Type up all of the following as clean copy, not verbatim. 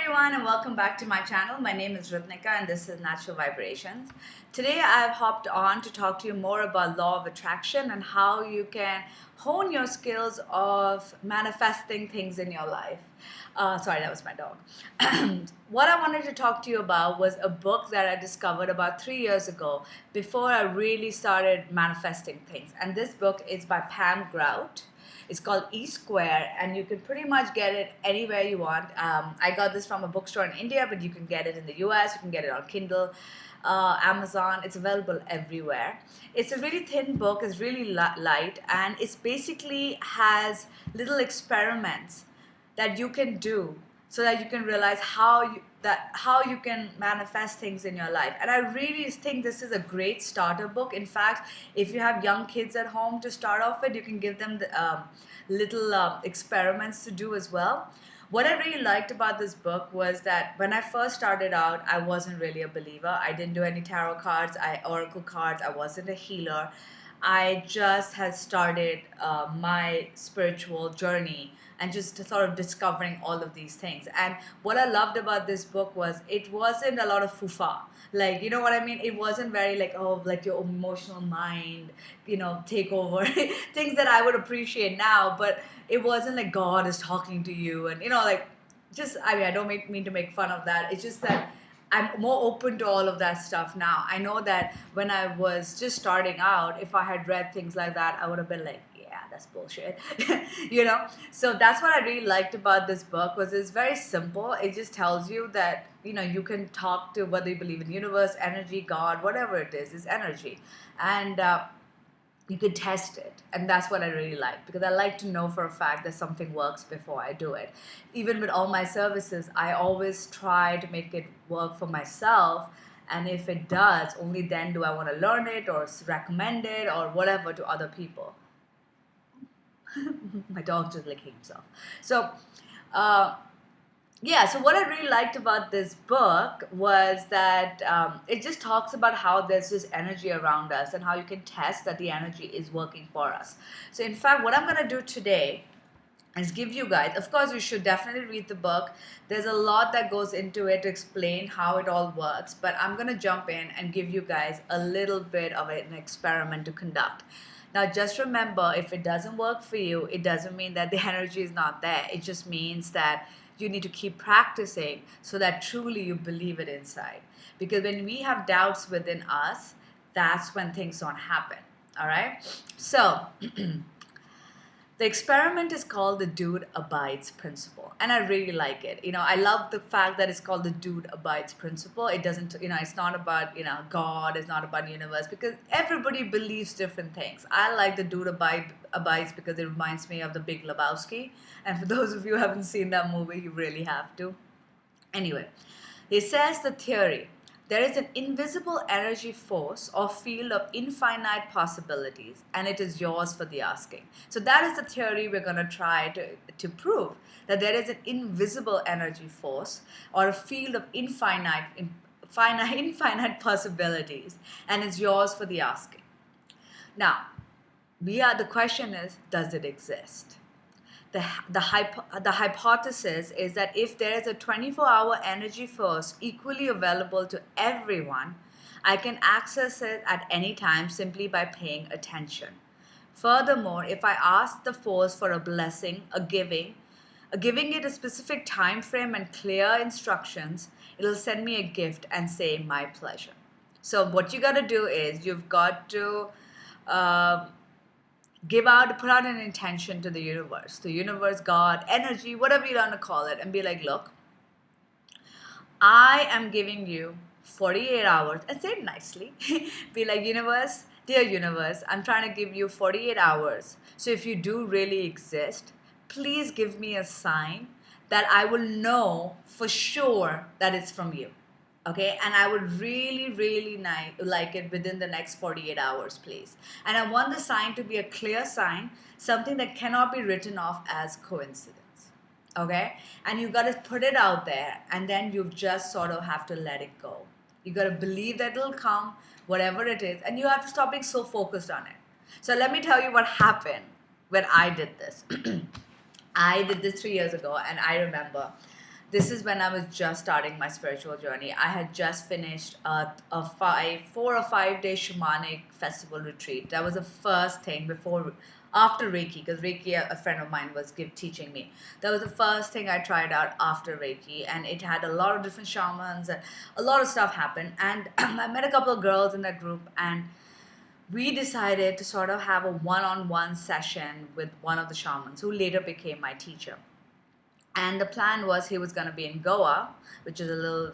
everyone and welcome back to my channel. My name is Rithnika and this is Natural Vibrations. Today I've hopped on to talk to you more about law of attraction and how you can hone your skills of manifesting things in your life. Sorry, that was my dog. What I wanted to talk to you about was a book that I discovered about 3 years ago before I really started manifesting things. And this book is by Pam Grout. It's called E Square, and you can pretty much get it anywhere you want. I got this from a bookstore in India, but you can get it in the US, you can get it on Kindle, Amazon. It's available everywhere. It's a really thin book, it's really light, and it's basically has little experiments that you can do so that you can realize how you can manifest things in your life. And I really think this is a great starter book. In fact, if you have young kids at home to start off with, you can give them the little experiments to do as well. What I really liked about this book was that when I first started out, I wasn't really a believer. I didn't do any tarot cards, oracle cards. I wasn't a healer. I just had started my spiritual journey and just sort of discovering all of these things. And what I loved about this book was it wasn't a lot of fufa. Like, you know what I mean? It wasn't very like, oh, like your emotional mind, take over. Things that I would appreciate now, but it wasn't like God is talking to you and, like, just, I mean, I don't mean to make fun of that. It's just that I'm more open to all of that stuff now. I know that when I was just starting out, if I had read things like that, I would have been like, yeah, that's bullshit. So that's what I really liked about this book was it's very simple. It just tells you that, you can talk to whether you believe in universe, energy, God, whatever it is energy. And you could test it, and that's what I really like, because I like to know for a fact that something works before I do it. Even with all my services, I always try to make it work for myself, and if it does, only then do I want to learn it or recommend it or whatever to other people. My dog just licking himself. So yeah, so what I really liked about this book was that it just talks about how there's this energy around us and how you can test that the energy is working for us. So in fact, what I'm going to do today is give you guys, of course, you should definitely read the book. There's a lot that goes into it to explain how it all works, but I'm going to jump in and give you guys a little bit of an experiment to conduct. Now, just remember, if it doesn't work for you, it doesn't mean that the energy is not there. It just means that you need to keep practicing so that truly you believe it inside. Because when we have doubts within us, that's when things don't happen. All right? So, the experiment is called the Dude Abides Principle, and I really like it. I love the fact that it's called the Dude Abides Principle. It doesn't, it's not about, God, it's not about universe, because everybody believes different things. I like the Dude Abides because it reminds me of The Big Lebowski, and for those of you who haven't seen that movie, you really have to. Anyway, he says the theory. There is an invisible energy force or field of infinite possibilities, and it is yours for the asking. So that is the theory we're going to try to prove, that there is an invisible energy force or a field of infinite possibilities, and it's yours for the asking. Now, the question is, does it exist? The hypothesis is that if there is a 24-hour energy force equally available to everyone, I can access it at any time simply by paying attention. Furthermore, if I ask the force for a blessing, giving it a specific time frame and clear instructions, it'll send me a gift and say, my pleasure. So what you got to do is you've got to put out an intention to the universe, God, energy, whatever you want to call it, and be like, look, I am giving you 48 hours, and say it nicely. Be like, universe, dear universe, I'm trying to give you 48 hours. So if you do really exist, please give me a sign that I will know for sure that it's from you. Okay, and I would really, really like it within the next 48 hours, please. And I want the sign to be a clear sign, something that cannot be written off as coincidence. Okay, and you got to put it out there, and then you just sort of have to let it go. You got to believe that it'll come, whatever it is, and you have to stop being so focused on it. So let me tell you what happened when I did this. I did this 3 years ago, and I remember This is when I was just starting my spiritual journey. I had just finished a 4 or 5 day shamanic festival retreat. That was the first thing after Reiki, because Reiki, a friend of mine was teaching me. That was the first thing I tried out after Reiki, and it had a lot of different shamans, and a lot of stuff happened. And I met a couple of girls in that group, and we decided to sort of have a one-on-one session with one of the shamans who later became my teacher. And the plan was he was going to be in Goa, which is a little,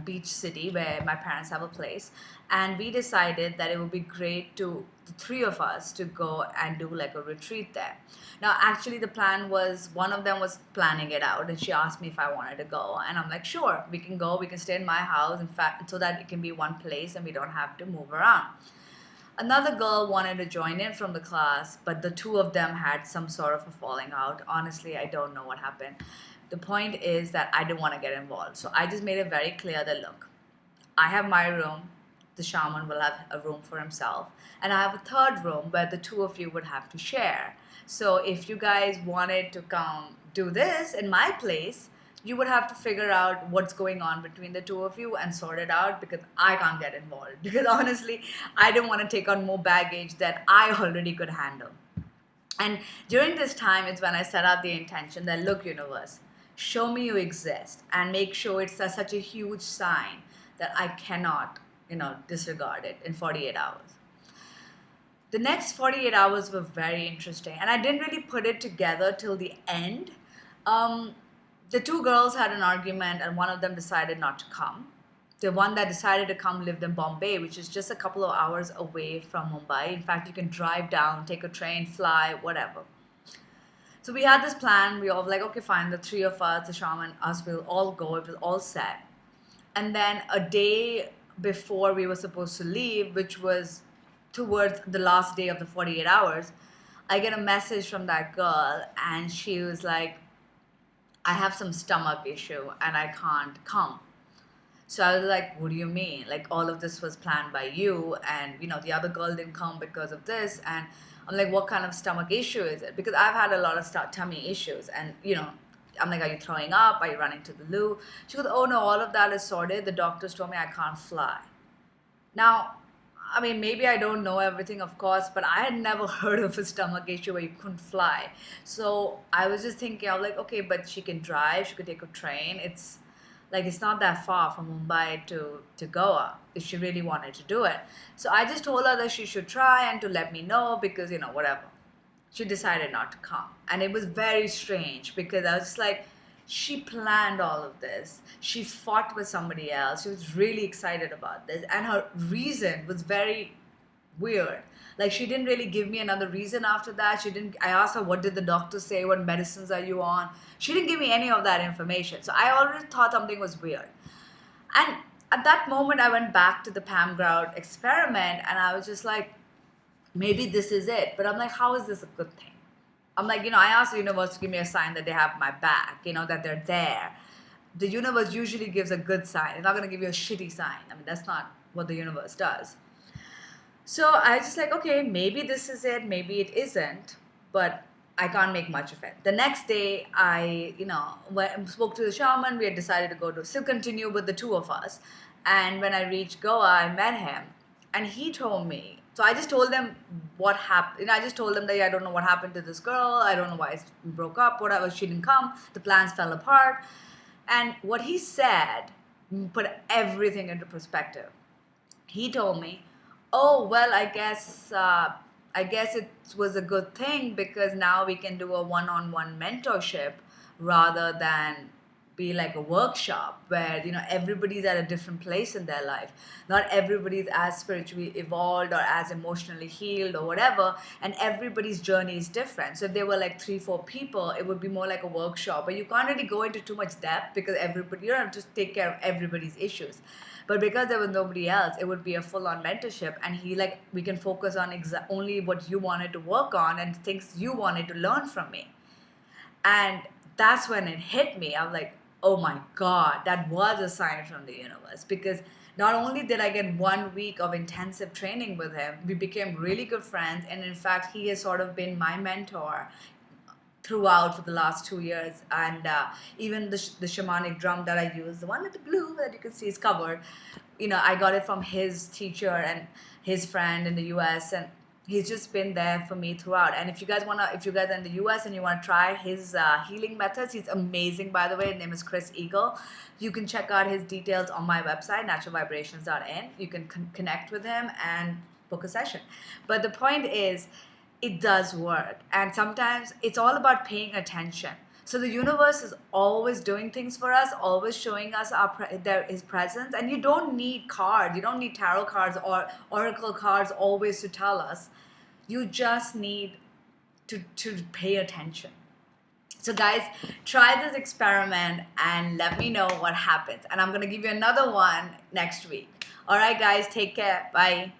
beach city where my parents have a place. And we decided that it would be great the three of us, to go and do like a retreat there. Now, actually, the plan was, one of them was planning it out, and she asked me if I wanted to go. And I'm like, sure, we can go. We can stay in my house, in fact, so that it can be one place and we don't have to move around. Another girl wanted to join in from the class, but the two of them had some sort of a falling out. Honestly, I don't know what happened. The point is that I didn't want to get involved. So I just made it very clear that, look, I have my room, the shaman will have a room for himself, and I have a third room where the two of you would have to share. So if you guys wanted to come do this in my place, you would have to figure out what's going on between the two of you and sort it out, because I can't get involved. Because honestly, I didn't want to take on more baggage that I already could handle. And during this time, it's when I set out the intention that, look, universe, show me you exist, and make sure it's such a huge sign that I cannot, disregard it in 48 hours. The next 48 hours were very interesting, and I didn't really put it together till the end. The two girls had an argument, and one of them decided not to come. The one that decided to come lived in Bombay, which is just a couple of hours away from Mumbai. In fact, you can drive down, take a train, fly, whatever. So we had this plan. We all were like, okay, fine, the three of us, the shaman, us, we'll all go. It was all set. And then a day before we were supposed to leave, which was towards the last day of the 48 hours, I get a message from that girl, and she was like, I have some stomach issue and I can't come. So I was like, what do you mean? Like, all of this was planned by you, and the other girl didn't come because of this. And I'm like, what kind of stomach issue is it? Because I've had a lot of tummy issues, and I'm like, are you throwing up? Are you running to the loo? She goes, oh no, all of that is sorted. The doctors told me I can't fly. Now, I mean, maybe I don't know everything, of course, but I had never heard of a stomach issue where you couldn't fly. So I was just thinking, I was like, okay, but she can drive, she could take a train. It's not that far from Mumbai to Goa if she really wanted to do it. So I just told her that she should try and to let me know, because, whatever. She decided not to come. And it was very strange, because I was just like, she planned all of this. She fought with somebody else. She was really excited about this. And her reason was very weird. Like, she didn't really give me another reason after that. I asked her, what did the doctor say? What medicines are you on? She didn't give me any of that information. So I already thought something was weird. And at that moment, I went back to the Pam Grout experiment, and I was just like, maybe this is it. But I'm like, how is this a good thing? I'm like, I asked the universe to give me a sign that they have my back, that they're there. The universe usually gives a good sign. It's not going to give you a shitty sign. I mean, that's not what the universe does. So I just like, okay, maybe this is it, maybe it isn't, but I can't make much of it. The next day, I, spoke to the shaman. We had decided to go to still continue with the two of us. And when I reached Goa, I met him, and he told me. So I just told them what happened. I just told them that I don't know what happened to this girl. I don't know why it broke up, whatever. She didn't come. The plans fell apart. And what he said put everything into perspective. He told me, oh, well, I guess it was a good thing, because now we can do a one-on-one mentorship rather than be like a workshop where everybody's at a different place in their life. Not everybody's as spiritually evolved or as emotionally healed or whatever, and everybody's journey is different. So if there were like 3-4 people, it would be more like a workshop, but you can't really go into too much depth, because you don't have to take care of everybody's issues. But because there was nobody else, it would be a full-on mentorship, and we can focus on only what you wanted to work on and things you wanted to learn from me. And that's when it hit me. I was like, oh my God, that was a sign from the universe, because not only did I get 1 week of intensive training with him, we became really good friends. And in fact, he has sort of been my mentor throughout for the last 2 years. And even the shamanic drum that I use, the one with the blue that you can see is covered, I got it from his teacher and his friend in the US, and he's just been there for me throughout. And if you guys are in the US and you want to try his healing methods, he's amazing, by the way. His name is Chris Eagle. You can check out his details on my website, naturalvibrations.in. You can connect with him and book a session. But the point is, it does work. And sometimes it's all about paying attention. So the universe is always doing things for us, always showing us his presence. And you don't need cards. You don't need tarot cards or oracle cards always to tell us. You just need to pay attention. So guys, try this experiment and let me know what happens. And I'm going to give you another one next week. All right, guys, take care. Bye.